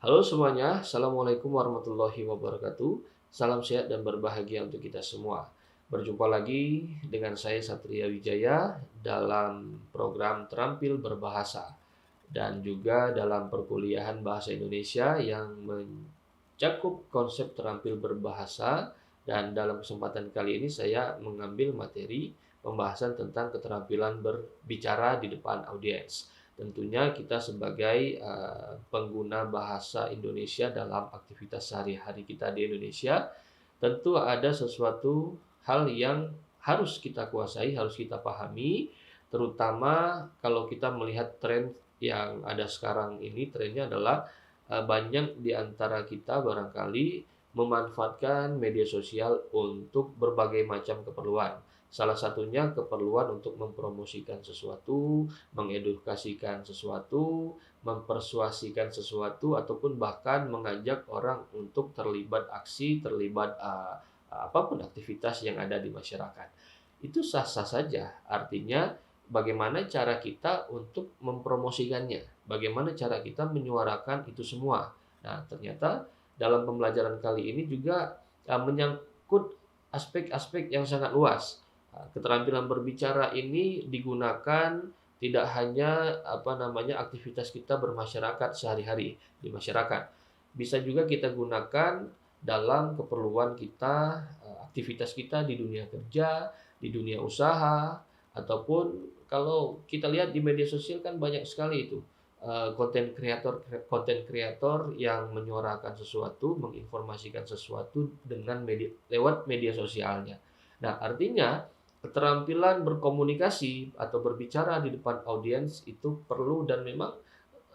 Halo semuanya, Assalamualaikum warahmatullahi wabarakatuh. Salam sehat dan berbahagia untuk kita semua. Berjumpa lagi dengan saya Satria Wijaya dalam program Terampil Berbahasa dan juga dalam perkuliahan Bahasa Indonesia yang mencakup konsep terampil berbahasa. Dan dalam kesempatan kali ini saya mengambil materi pembahasan tentang keterampilan berbicara di depan audiens. Tentunya kita sebagai pengguna bahasa Indonesia dalam aktivitas sehari-hari kita di Indonesia, tentu ada sesuatu hal yang harus kita kuasai, harus kita pahami, terutama kalau kita melihat tren yang ada sekarang ini. Trennya adalah banyak di antara kita barangkali memanfaatkan media sosial untuk berbagai macam keperluan. Salah satunya keperluan untuk mempromosikan sesuatu, mengedukasikan sesuatu, mempersuasikan sesuatu, ataupun bahkan mengajak orang untuk terlibat aksi, terlibat apapun aktivitas yang ada di masyarakat. Itu sah-sah saja. Artinya bagaimana cara kita untuk mempromosikannya, bagaimana cara kita menyuarakan itu semua. Nah, ternyata dalam pembelajaran kali ini juga menyangkut aspek-aspek yang sangat luas. Keterampilan berbicara ini digunakan tidak hanya aktivitas kita bermasyarakat sehari-hari di masyarakat. Bisa juga kita gunakan dalam keperluan kita, aktivitas kita di dunia kerja, di dunia usaha, ataupun kalau kita lihat di media sosial kan banyak sekali itu konten kreator yang menyuarakan sesuatu, menginformasikan sesuatu dengan lewat media sosialnya. Nah, artinya keterampilan berkomunikasi atau berbicara di depan audiens itu perlu dan memang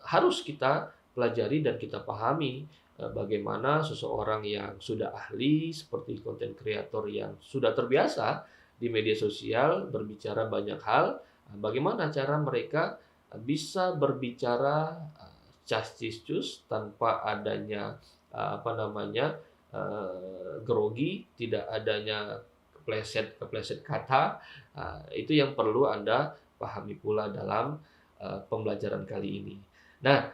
harus kita pelajari dan kita pahami. Bagaimana seseorang yang sudah ahli seperti konten kreator yang sudah terbiasa di media sosial berbicara banyak hal, bagaimana cara mereka bisa berbicara castiscus tanpa adanya grogi, tidak adanya kepleset kata. Itu yang perlu Anda pahami pula dalam pembelajaran kali ini. Nah,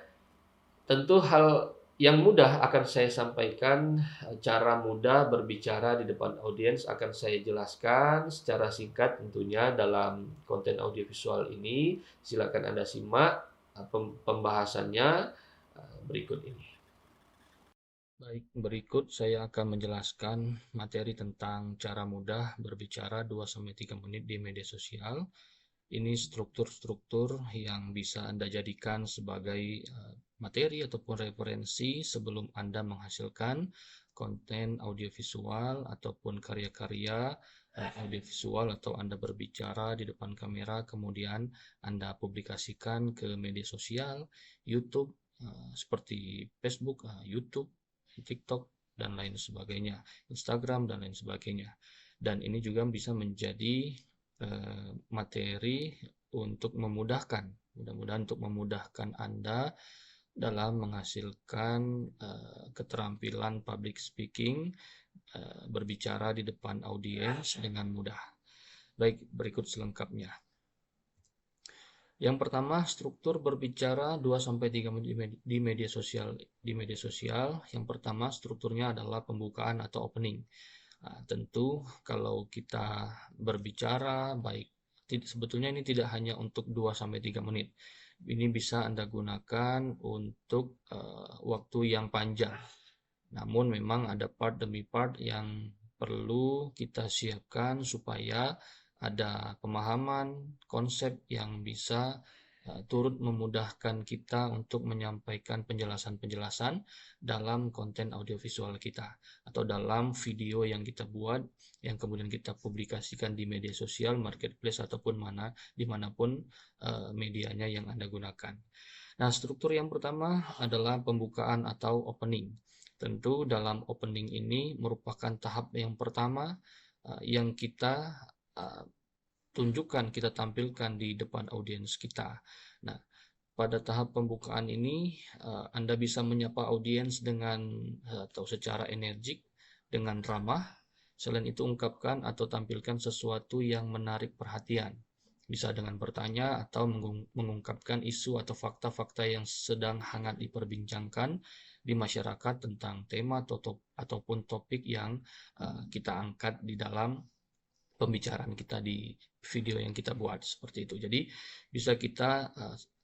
tentu hal yang mudah akan saya sampaikan, cara mudah berbicara di depan audiens akan saya jelaskan secara singkat tentunya dalam konten audiovisual ini. Silakan Anda simak pembahasannya berikut ini. Baik, berikut saya akan menjelaskan materi tentang cara mudah berbicara 2-3 menit di media sosial. Ini struktur-struktur yang bisa Anda jadikan sebagai materi ataupun referensi sebelum Anda menghasilkan konten audiovisual ataupun karya-karya audiovisual, atau Anda berbicara di depan kamera kemudian Anda publikasikan ke media sosial, YouTube, seperti Facebook, YouTube, TikTok, dan lain sebagainya, Instagram, dan lain sebagainya. Dan ini juga bisa menjadi materi untuk memudahkan, mudah-mudahan untuk memudahkan Anda dalam menghasilkan keterampilan public speaking, berbicara di depan audiens dengan mudah. Baik, berikut selengkapnya. Yang pertama, struktur berbicara 2-3 menit di media sosial. Di media sosial, yang pertama strukturnya adalah pembukaan atau opening. Nah, tentu kalau kita berbicara baik, sebetulnya ini tidak hanya untuk 2-3 menit. Ini bisa Anda gunakan untuk waktu yang panjang. Namun memang ada part demi part yang perlu kita siapkan supaya ada pemahaman konsep yang bisa turut memudahkan kita untuk menyampaikan penjelasan-penjelasan dalam konten audiovisual kita atau dalam video yang kita buat yang kemudian kita publikasikan di media sosial, marketplace, ataupun dimanapun medianya yang Anda gunakan. Nah, struktur yang pertama adalah pembukaan atau opening. Tentu dalam opening ini merupakan tahap yang pertama yang kita tunjukkan, kita tampilkan di depan audiens kita. Nah, pada tahap pembukaan ini Anda bisa menyapa audiens dengan atau secara energik, dengan ramah. Selain itu ungkapkan atau tampilkan sesuatu yang menarik perhatian. Bisa dengan bertanya atau mengungkapkan isu atau fakta-fakta yang sedang hangat diperbincangkan di masyarakat tentang tema ataupun topik yang kita angkat di dalam pembicaraan kita di video yang kita buat seperti itu. Jadi bisa kita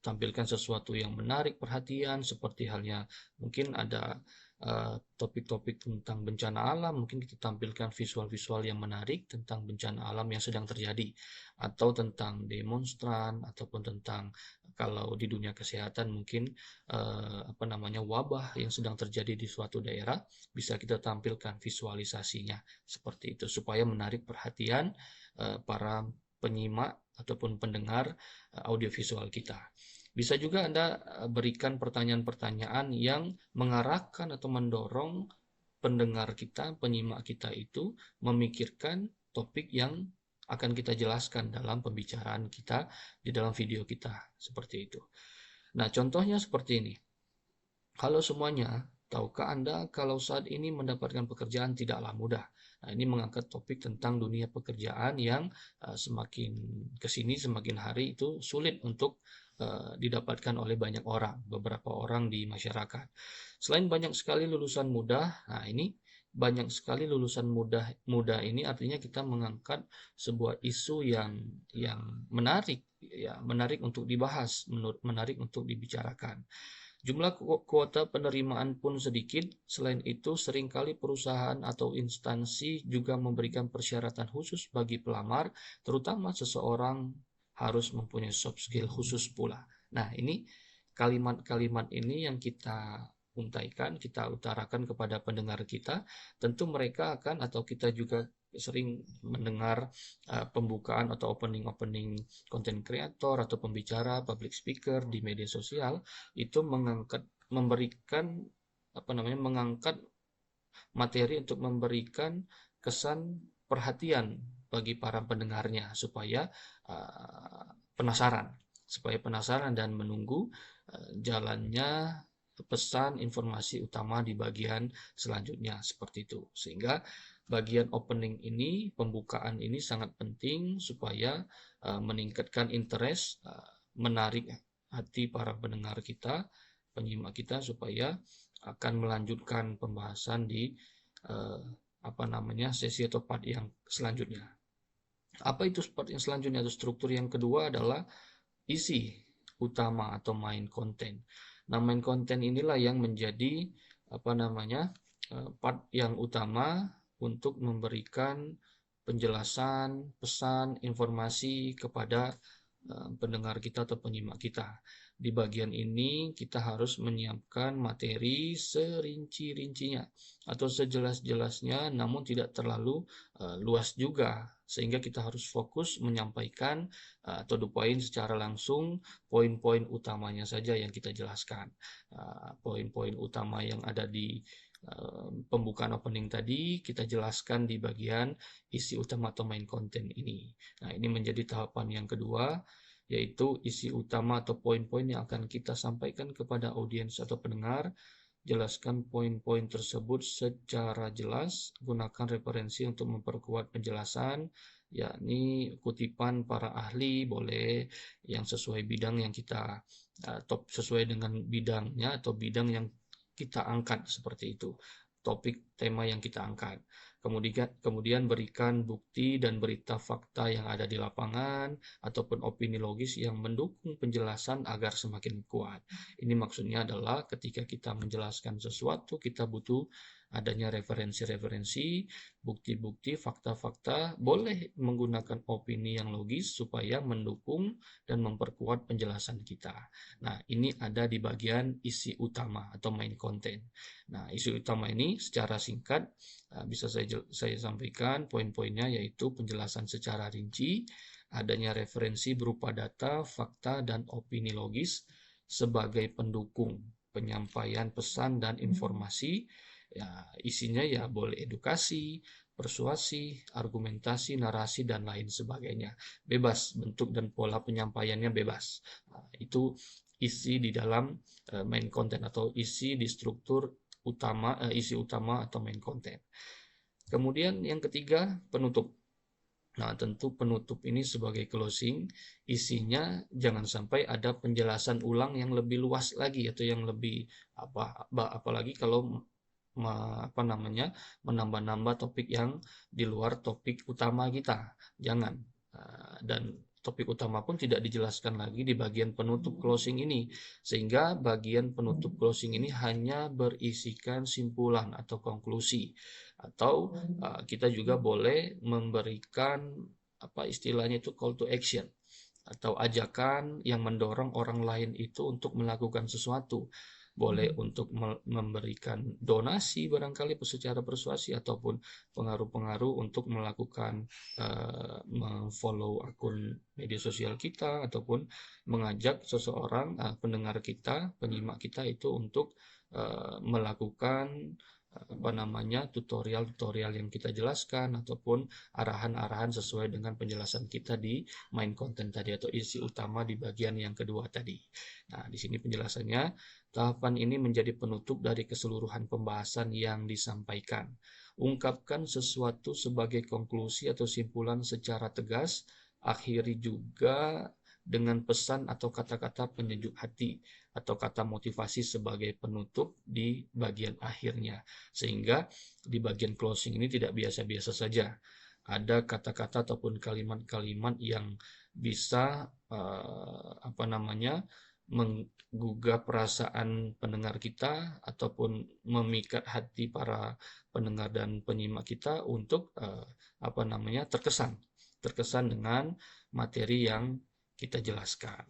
tampilkan sesuatu yang menarik perhatian, seperti halnya mungkin ada topik-topik tentang bencana alam, mungkin kita tampilkan visual-visual yang menarik tentang bencana alam yang sedang terjadi, atau tentang demonstran, ataupun tentang kalau di dunia kesehatan mungkin wabah yang sedang terjadi di suatu daerah, bisa kita tampilkan visualisasinya seperti itu supaya menarik perhatian para penyimak ataupun pendengar audiovisual kita. Bisa juga Anda berikan pertanyaan-pertanyaan yang mengarahkan atau mendorong pendengar kita, penyimak kita itu memikirkan topik yang akan kita jelaskan dalam pembicaraan kita di dalam video kita, seperti itu. Nah, contohnya seperti ini. Halo semuanya, tahukah Anda kalau saat ini mendapatkan pekerjaan tidaklah mudah? Nah, ini mengangkat topik tentang dunia pekerjaan yang semakin kesini, semakin hari itu sulit untuk didapatkan oleh banyak orang, beberapa orang di masyarakat. Selain banyak sekali lulusan muda, nah ini banyak sekali lulusan muda ini artinya kita mengangkat sebuah isu yang menarik, ya menarik untuk dibahas, menarik untuk dibicarakan. Jumlah kuota penerimaan pun sedikit. Selain itu, seringkali perusahaan atau instansi juga memberikan persyaratan khusus bagi pelamar, terutama seseorang harus mempunyai soft skill khusus pula. Nah, ini kalimat-kalimat ini yang kita untaikan, kita utarakan kepada pendengar kita. Tentu mereka akan, atau kita juga sering mendengar pembukaan atau opening content creator atau pembicara, public speaker di media sosial itu mengangkat materi untuk memberikan kesan perhatian bagi para pendengarnya supaya penasaran dan menunggu jalannya pesan informasi utama di bagian selanjutnya seperti itu. Sehingga bagian opening ini, pembukaan ini sangat penting supaya meningkatkan interest, menarik hati para pendengar kita, penyimak kita supaya akan melanjutkan pembahasan di sesi atau part yang selanjutnya. Apa itu part yang selanjutnya atau struktur yang kedua adalah isi utama atau main content. Nah, main content inilah yang menjadi part yang utama untuk memberikan penjelasan, pesan, informasi kepada pendengar kita atau penyimak kita. Di bagian ini kita harus menyiapkan materi serinci-rincinya atau sejelas-jelasnya, namun tidak terlalu luas juga, sehingga kita harus fokus menyampaikan atau poin secara langsung poin-poin utamanya saja yang kita jelaskan. Poin-poin utama yang ada di pembukaan opening tadi kita jelaskan di bagian isi utama atau main content ini. Nah, ini menjadi tahapan yang kedua, yaitu isi utama atau poin-poin yang akan kita sampaikan kepada audiens atau pendengar. Jelaskan poin-poin tersebut secara jelas, gunakan referensi untuk memperkuat penjelasan, yakni kutipan para ahli boleh yang sesuai bidang yang kita sesuai dengan bidangnya atau bidang yang kita angkat seperti itu, topik tema yang kita angkat. Kemudian berikan bukti dan berita fakta yang ada di lapangan ataupun opini logis yang mendukung penjelasan agar semakin kuat. Ini maksudnya adalah ketika kita menjelaskan sesuatu, kita butuh adanya referensi-referensi, bukti-bukti, fakta-fakta, boleh menggunakan opini yang logis supaya mendukung dan memperkuat penjelasan kita. Nah, ini ada di bagian isi utama atau main content. Nah, isi utama ini secara singkat bisa saya sampaikan poin-poinnya, yaitu penjelasan secara rinci, adanya referensi berupa data, fakta, dan opini logis sebagai pendukung penyampaian pesan dan informasi. Ya, isinya ya boleh edukasi, persuasi, argumentasi, narasi, dan lain sebagainya. Bebas, bentuk dan pola penyampaiannya bebas. Nah, itu isi di dalam main content atau isi di struktur isi utama atau main content. Kemudian yang ketiga, penutup. Nah, tentu penutup ini sebagai closing, isinya jangan sampai ada penjelasan ulang yang lebih luas lagi atau yang lebih apalagi kalau menambah-nambah topik yang di luar topik utama kita. Jangan. Dan topik utama pun tidak dijelaskan lagi di bagian penutup closing ini, sehingga bagian penutup closing ini hanya berisikan simpulan atau konklusi, atau kita juga boleh memberikan apa istilahnya itu call to action atau ajakan yang mendorong orang lain itu untuk melakukan sesuatu. Boleh untuk memberikan donasi barangkali secara persuasi, ataupun pengaruh-pengaruh untuk melakukan follow akun media sosial kita, ataupun mengajak seseorang pendengar kita, penyimak kita itu untuk melakukan tutorial-tutorial yang kita jelaskan, ataupun arahan-arahan sesuai dengan penjelasan kita di main content tadi atau isi utama di bagian yang kedua tadi. Nah, di sini penjelasannya, tahapan ini menjadi penutup dari keseluruhan pembahasan yang disampaikan. Ungkapkan sesuatu sebagai konklusi atau simpulan secara tegas, akhiri juga dengan pesan atau kata-kata penyejuk hati atau kata motivasi sebagai penutup di bagian akhirnya. Sehingga di bagian closing ini tidak biasa-biasa saja. Ada kata-kata ataupun kalimat-kalimat yang bisa menggugah perasaan pendengar kita ataupun memikat hati para pendengar dan penyimak kita untuk terkesan dengan materi yang kita jelaskan.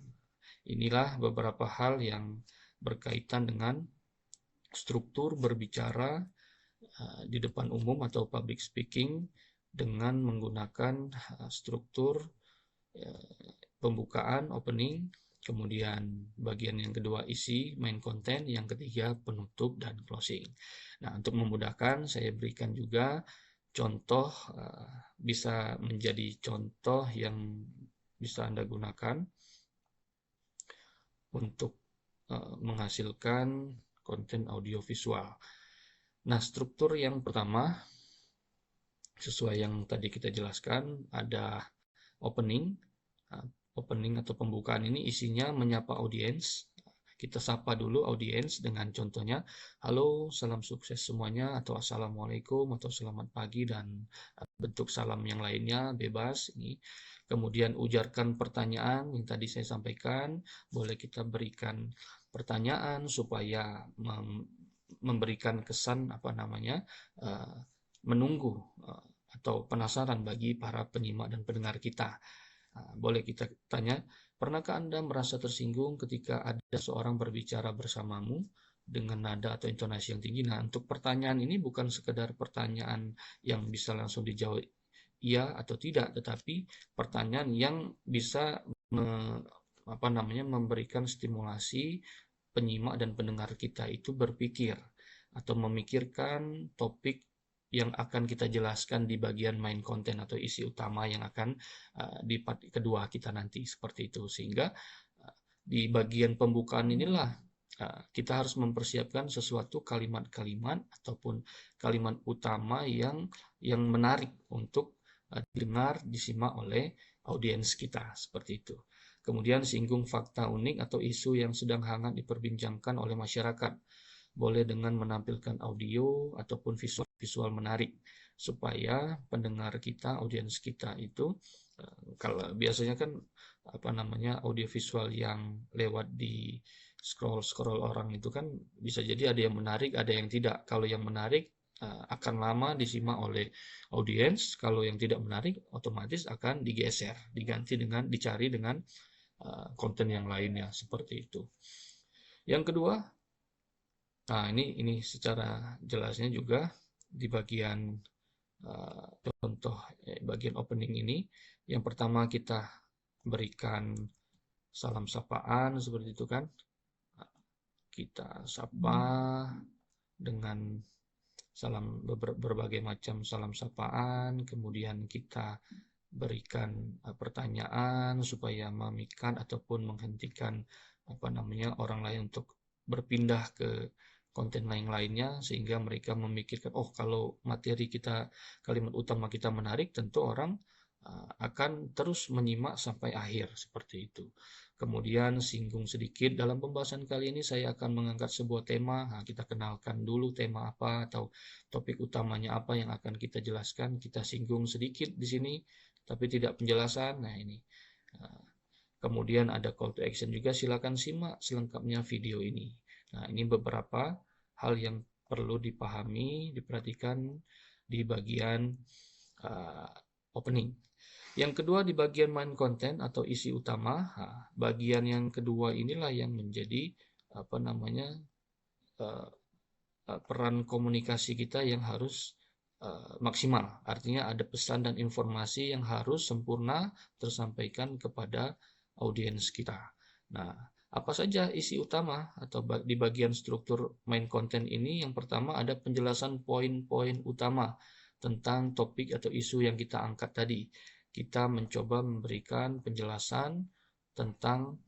Inilah beberapa hal yang berkaitan dengan struktur berbicara di depan umum atau public speaking dengan menggunakan struktur pembukaan, opening, kemudian bagian yang kedua isi, main content, yang ketiga penutup dan closing. Nah, untuk memudahkan saya berikan juga contoh, bisa menjadi contoh yang bisa Anda gunakan untuk menghasilkan konten audiovisual. Nah, struktur yang pertama sesuai yang tadi kita jelaskan, ada opening. Opening atau pembukaan ini isinya menyapa audiens. Kita sapa dulu audiens dengan contohnya, halo, salam sukses semuanya, atau assalamualaikum, atau selamat pagi, dan bentuk salam yang lainnya bebas. Ini kemudian ujarkan pertanyaan yang tadi saya sampaikan. Boleh kita berikan pertanyaan supaya memberikan kesan menunggu atau penasaran bagi para penyimak dan pendengar kita. Boleh kita tanya, pernahkah Anda merasa tersinggung ketika ada seorang berbicara bersamamu dengan nada atau intonasi yang tinggi? Nah, untuk pertanyaan ini bukan sekedar pertanyaan yang bisa langsung dijawab iya atau tidak, tetapi pertanyaan yang bisa memberikan stimulasi penyimak dan pendengar kita itu berpikir atau memikirkan topik yang akan kita jelaskan di bagian main content atau isi utama yang akan di part kedua kita nanti, seperti itu. Sehingga di bagian pembukaan inilah kita harus mempersiapkan sesuatu kalimat-kalimat ataupun kalimat utama yang menarik untuk didengar, disimak oleh audiens kita, seperti itu. Kemudian singgung fakta unik atau isu yang sedang hangat diperbincangkan oleh masyarakat. Boleh dengan menampilkan audio ataupun visual menarik supaya pendengar kita, audiens kita itu, kalau biasanya kan audio visual yang lewat di scroll orang itu kan bisa jadi ada yang menarik, ada yang tidak. Kalau yang menarik akan lama disimak oleh audiens, kalau yang tidak menarik otomatis akan digeser, dicari dengan konten yang lainnya, seperti itu. Yang kedua, nah, ini secara jelasnya juga di bagian contoh bagian opening ini. Yang pertama kita berikan salam sapaan seperti itu kan. Kita sapa dengan berbagai macam salam sapaan, kemudian kita berikan pertanyaan supaya memikat ataupun menghentikan orang lain untuk berpindah ke konten lainnya, sehingga mereka memikirkan, oh, kalau materi kita, kalimat utama kita menarik, tentu orang akan terus menyimak sampai akhir seperti itu. Kemudian singgung sedikit dalam pembahasan kali ini saya akan mengangkat sebuah tema. Kita kenalkan dulu tema apa atau topik utamanya apa yang akan kita jelaskan. Kita singgung sedikit di sini, tapi tidak penjelasan. Nah ini. Kemudian ada call to action juga. Silakan simak selengkapnya video ini. Nah ini beberapa hal yang perlu dipahami, diperhatikan di bagian opening. Yang kedua di bagian main content atau isi utama, bagian yang kedua inilah yang menjadi peran komunikasi kita yang harus maksimal. Artinya ada pesan dan informasi yang harus sempurna tersampaikan kepada audiens kita. Nah, apa saja isi utama atau di bagian struktur main content ini? Yang pertama ada penjelasan poin-poin utama tentang topik atau isu yang kita angkat tadi. Kita mencoba memberikan penjelasan tentang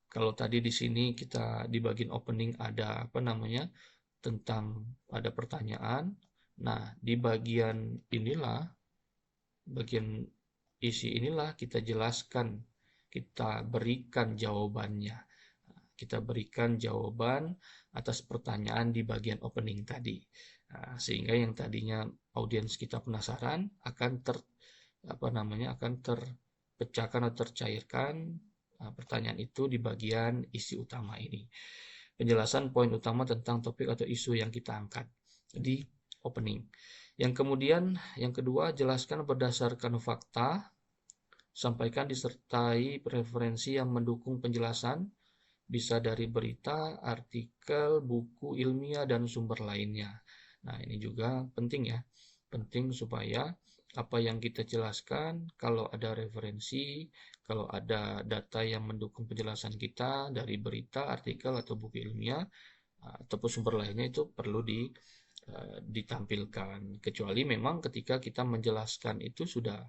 kalau tadi di sini kita di bagian opening ada tentang ada pertanyaan. Nah, di bagian inilah, bagian isi inilah kita jelaskan, kita berikan jawabannya. Kita berikan jawaban atas pertanyaan di bagian opening tadi. Sehingga yang tadinya audiens kita penasaran akan terpecahkan atau tercairkan pertanyaan itu di bagian isi utama ini. Penjelasan poin utama tentang topik atau isu yang kita angkat di opening. Yang kedua, jelaskan berdasarkan fakta, sampaikan disertai referensi yang mendukung penjelasan, bisa dari berita, artikel, buku ilmiah, dan sumber lainnya. Nah, ini juga penting ya. Penting supaya apa yang kita jelaskan, kalau ada referensi, kalau ada data yang mendukung penjelasan kita dari berita, artikel, atau buku ilmiah, ataupun sumber lainnya itu perlu ditampilkan. Kecuali memang ketika kita menjelaskan itu sudah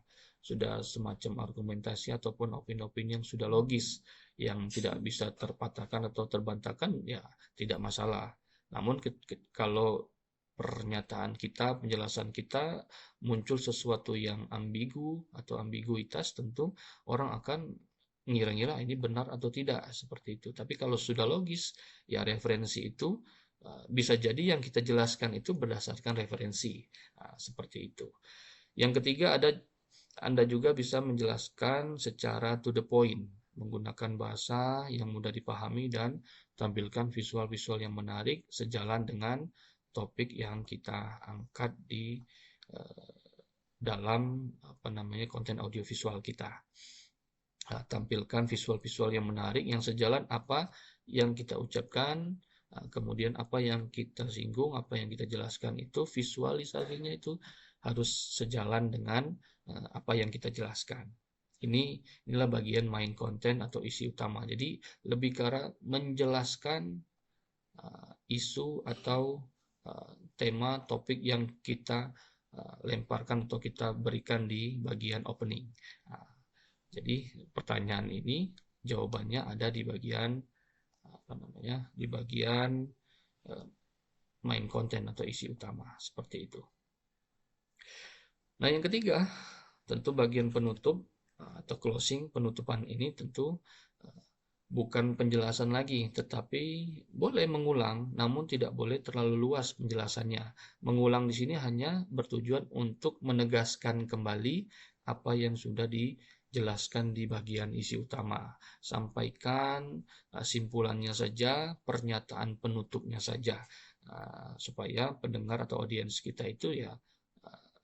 semacam argumentasi ataupun opini-opini yang sudah logis, yang tidak bisa terpatahkan atau terbantahkan, ya tidak masalah. Namun kalau pernyataan kita, penjelasan kita muncul sesuatu yang ambigu atau ambiguitas, tentu orang akan ngira-ngira ini benar atau tidak, seperti itu. Tapi kalau sudah logis, ya referensi itu bisa jadi yang kita jelaskan itu berdasarkan referensi. Seperti itu. Yang ketiga, Anda juga bisa menjelaskan secara to the point, menggunakan bahasa yang mudah dipahami dan tampilkan visual-visual yang menarik sejalan dengan topik yang kita angkat di dalam konten audiovisual kita. Tampilkan visual-visual yang menarik yang sejalan apa yang kita ucapkan, kemudian apa yang kita singgung, apa yang kita jelaskan itu visualisasinya itu harus sejalan dengan apa yang kita jelaskan. Inilah bagian main content atau isi utama. Jadi lebih ke arah menjelaskan isu atau tema topik yang kita lemparkan atau kita berikan di bagian opening. Jadi pertanyaan ini jawabannya ada di bagian main content atau isi utama, seperti itu. Nah, yang ketiga, tentu bagian penutup atau closing, penutupan ini tentu bukan penjelasan lagi, tetapi boleh mengulang, namun tidak boleh terlalu luas penjelasannya. Mengulang di sini hanya bertujuan untuk menegaskan kembali apa yang sudah dijelaskan di bagian isi utama. Sampaikan simpulannya saja, pernyataan penutupnya saja, supaya pendengar atau audiens kita itu ya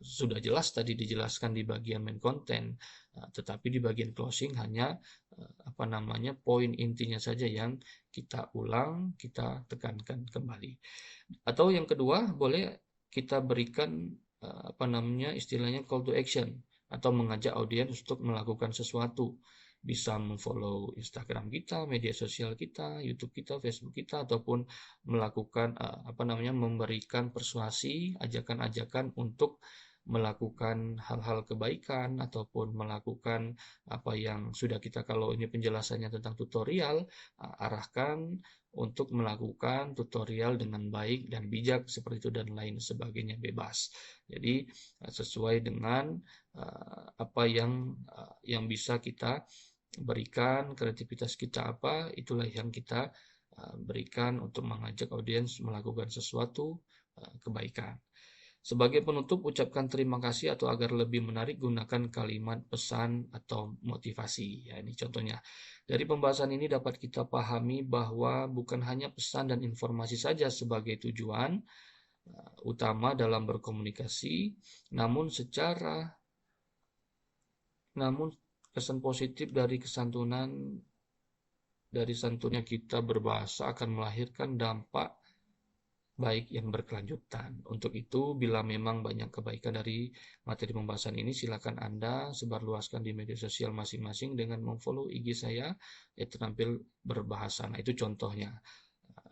sudah jelas tadi dijelaskan di bagian main content, tetapi di bagian closing hanya poin intinya saja yang kita ulang, kita tekankan kembali. Atau yang kedua, boleh kita berikan istilahnya call to action atau mengajak audiens untuk melakukan sesuatu. Bisa memfollow Instagram kita, media sosial kita, YouTube kita, Facebook kita, ataupun melakukan memberikan persuasi, ajakan-ajakan untuk melakukan hal-hal kebaikan ataupun melakukan apa yang sudah kita, kalau ini penjelasannya tentang tutorial, arahkan untuk melakukan tutorial dengan baik dan bijak seperti itu dan lain sebagainya, bebas. Jadi sesuai dengan apa yang bisa kita berikan, kreativitas kita apa, itulah yang kita berikan untuk mengajak audiens melakukan sesuatu kebaikan. Sebagai penutup, ucapkan terima kasih atau agar lebih menarik gunakan kalimat pesan atau motivasi. Ya, ini contohnya. Dari pembahasan ini dapat kita pahami bahwa bukan hanya pesan dan informasi saja sebagai tujuan utama dalam berkomunikasi, namun kesan positif dari santunnya kita berbahasa akan melahirkan dampak baik yang berkelanjutan. Untuk itu, bila memang banyak kebaikan dari materi pembahasan ini, silakan Anda sebarluaskan di media sosial masing-masing dengan memfollow IG saya, terampil berbahasa. Nah, itu contohnya.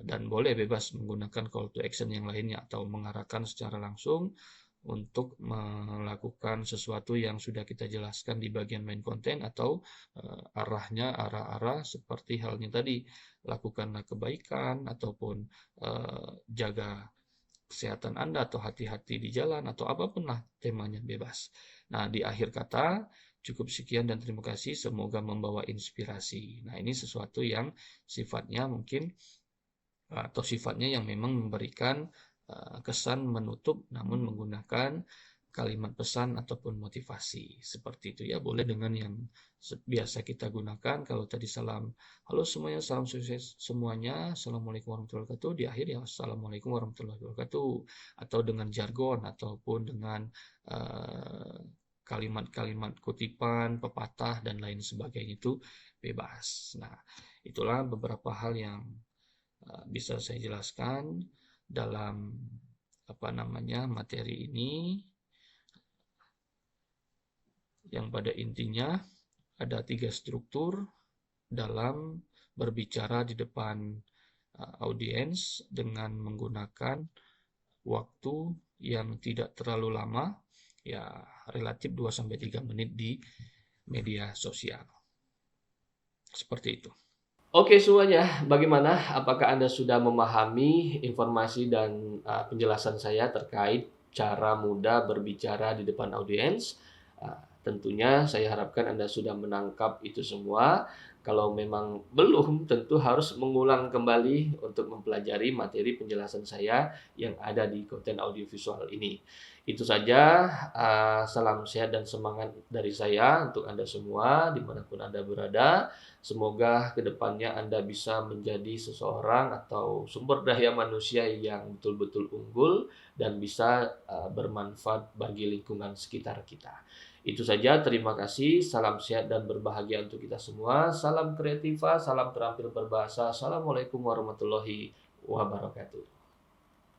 Dan boleh bebas menggunakan call to action yang lainnya atau mengarahkan secara langsung untuk melakukan sesuatu yang sudah kita jelaskan di bagian main konten atau arah-arah seperti halnya tadi, lakukanlah kebaikan ataupun jaga kesehatan Anda atau hati-hati di jalan atau apapun lah temanya, bebas. Nah, di akhir kata cukup sekian dan terima kasih, semoga membawa inspirasi. Nah, ini sesuatu yang sifatnya mungkin atau sifatnya yang memang memberikan kesan menutup namun menggunakan kalimat pesan ataupun motivasi seperti itu ya. Boleh dengan yang biasa kita gunakan. Kalau tadi salam, halo semuanya, salam sukses semuanya, assalamualaikum warahmatullahi wabarakatuh, di akhir ya assalamualaikum warahmatullahi wabarakatuh, atau dengan jargon ataupun dengan kalimat-kalimat kutipan, pepatah dan lain sebagainya, itu bebas. Nah, itulah beberapa hal yang bisa saya jelaskan dalam materi ini, yang pada intinya ada 3 struktur dalam berbicara di depan audiens dengan menggunakan waktu yang tidak terlalu lama, ya relatif 2-3 menit di media sosial. Seperti itu. Oke semuanya, bagaimana? Apakah Anda sudah memahami informasi dan penjelasan saya terkait cara mudah berbicara di depan audiens? Tentunya saya harapkan Anda sudah menangkap itu semua. Kalau memang belum, tentu harus mengulang kembali untuk mempelajari materi penjelasan saya yang ada di konten audiovisual ini. Itu saja, salam sehat dan semangat dari saya untuk Anda semua, dimanapun Anda berada. Semoga kedepannya Anda bisa menjadi seseorang atau sumber daya manusia yang betul-betul unggul dan bisa bermanfaat bagi lingkungan sekitar kita. Itu saja, terima kasih, salam sehat dan berbahagia untuk kita semua. Salam kreativa, salam terampil berbahasa. Assalamualaikum warahmatullahi wabarakatuh.